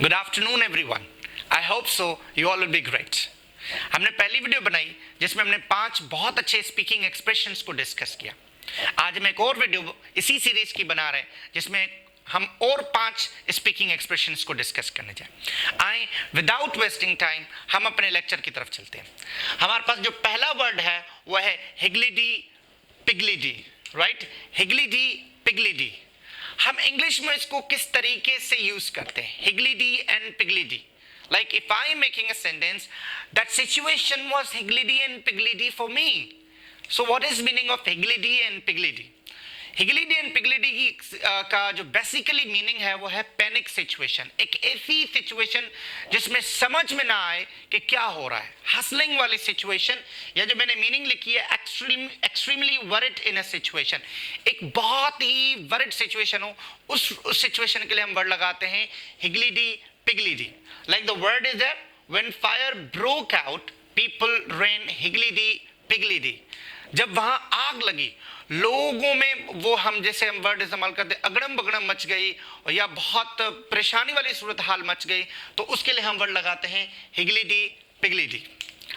Good afternoon everyone. I hope so you all will be great. हमने पहली video बनाई जिसमें हमने 5 बहुत अच्छे स्पीकिंग एक्सप्रेशंस को डिस्कस किया। आज हम एक और वीडियो इसी सीरीज की बना रहे हैं जिसमें हम और 5 स्पीकिंग एक्सप्रेशंस को डिस्कस करने जाए। आए विदाउट वेस्टिंग टाइम हम अपने लेक्चर की तरफ चलते हैं। हमारे पास जो पहला वर्ड है वह है हिगलिडी पिगलिडी, राइट? हिगलिडी पिगलिडी। हम इंग्लिश में इसको किस तरीके से यूज करते हैं? हिगलिडी and पिगलिडी। Like if I am making a sentence, that situation was higgledy and piggledy for me. So what is meaning of higgledy and piggledy? Higgledy and piggledy की का जो बेसिकली मीनिंग है वो है पैनिक सिचुएशन। एक ऐसी situation जिसमें समझ में ना आए कि क्या हो रहा है, हसलिंग वाली सिचुएशन, या जो मैंने मीनिंग लिखी है extremely worried in a situation. एक बहुत ही वरिड सिचुएशन हो, उस सिचुएशन के लिए हम वर्ड लगाते हैं higgledy piggledy. Like the word is that when fire broke out people ran higgledy piggledy. जब वहां आग लगी लोगों में, वो हम जैसे हम वर्ड इस्तेमाल करते अगड़म बगड़म मच गई या बहुत परेशानी वाली सूरत हाल मच गई, तो उसके लिए हम वर्ड लगाते हैं higgledy piggledy.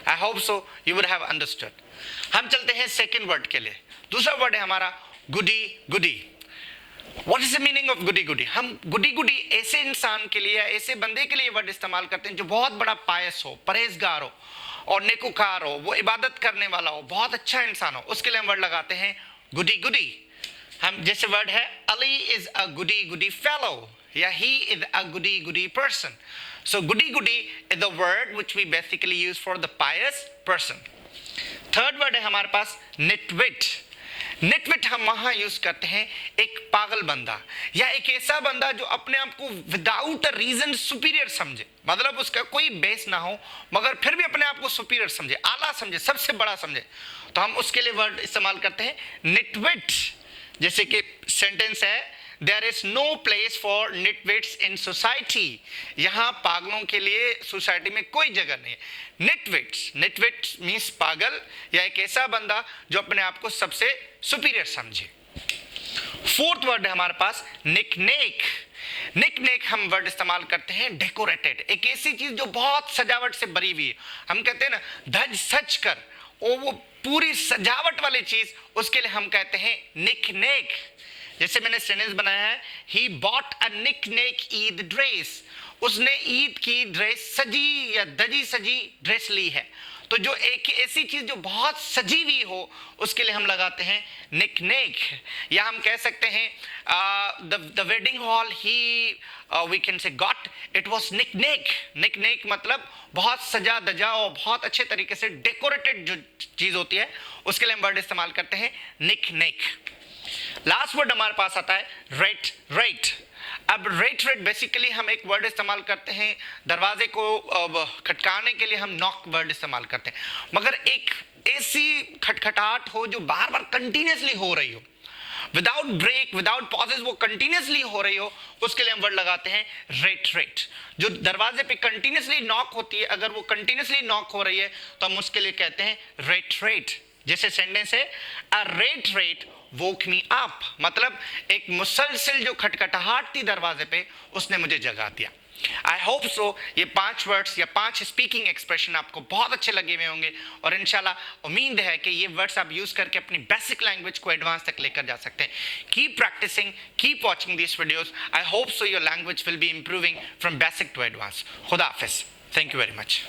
I hope so you would have understood. हम चलते हैं सेकंड वर्ड के लिए। दूसरा वर्ड है हमारा goody goody. What is the meaning of goody goody? हम गुडी गुडी ऐसे इंसान के लिए, ऐसे बंदे के लिए वर्ड इस्तेमाल करते हैं जो बहुत बड़ा पायस हो, परहेजगार हो और नेकुकार हो, वो इबादत करने वाला हो, बहुत अच्छा इंसान हो, उसके लिए हम वर्ड लगाते हैं गुडी गुडी। हम जैसे वर्ड है Ali is a goody goody fellow, या he is a goody goody person. So goody goody is the word which we basically use for the pious person. Third word है हमारे पास निटविट। निटविट हम वहां यूज करते हैं एक पागल बंदा या एक ऐसा बंदा जो अपने आप को विदाउट अ रीजन सुपीरियर समझे, मतलब उसका कोई बेस ना हो मगर फिर भी अपने आप को सुपीरियर समझे, आला समझे, सबसे बड़ा समझे, तो हम उसके लिए वर्ड इस्तेमाल करते हैं निटविट। जैसे कि सेंटेंस है there is no place for nitwits in society. यहां पागलों के लिए सोसाइटी में कोई जगह नहीं है। निटविट्स, निटविट्स मीन्स पागल या एक ऐसा बंदा जो अपने आप को सबसे सुपीरियर समझे। फोर्थ वर्ड है हमारे पास निकनेक। निकनेक हम वर्ड इस्तेमाल करते हैं डेकोरेटेड, एक ऐसी चीज जो बहुत सजावट से भरी हुई है। हम कहते हैं ना धज सज कर, वो पूरी सजावट वाली चीज, उसके लिए हम कहते हैं निकनेक। जैसे मैंने सेंटेंस बनाया है he bought a knickknack Eid dress. उसने ईद की ड्रेस सजी या दजी सजी ड्रेस ली है। तो जो एक ऐसी चीज जो बहुत सजी हुई हो उसके लिए हम लगाते हैं निकनेक। या हम कह सकते हैं the wedding hall he we can say got it was knickknack. Knickknack मतलब बहुत सजा दजा और बहुत अच्छे तरीके से डेकोरेटेड जो चीज होती है उसके लिए हम वर्ड इस्तेमाल करते हैं निकनेक। लास्ट वर्ड हमारे पास आता है रेट रेट। अब रेट रेट बेसिकली हम एक वर्ड इस्तेमाल करते हैं दरवाजे को खटकाने के लिए, हम नॉक वर्ड इस्तेमाल करते हैं, मगर एक ऐसी खटखटाहट हो जो बार बार कंटिन्यूसली हो रही हो, विदाउट ब्रेक विदाउट पॉजेस, वो कंटिन्यूसली हो रही हो, उसके लिए हम वर्ड लगाते हैं रेट रेट। जो दरवाजे पे कंटिन्यूसली नॉक होती है, अगर वो कंटिन्यूसली नॉक हो रही है तो हम उसके लिए कहते हैं रेट रेट। जैसे सेंटेंस है a rate rate woke me up, मतलब एक मुसलसल जो खटखटाहट थी दरवाजे पे उसने मुझे जगा दिया। आई होप सो ये 5 वर्ड्स या 5 स्पीकिंग एक्सप्रेशन आपको बहुत अच्छे लगे हुए होंगे और इंशाल्लाह उम्मीद है कि ये वर्ड्स आप यूज करके अपनी बेसिक लैंग्वेज को एडवांस तक लेकर जा सकते हैं। Keep practising, keep watching this videos. I hope so your language will be improving from basic to advance. खुदा हाफिज। Thank you very much.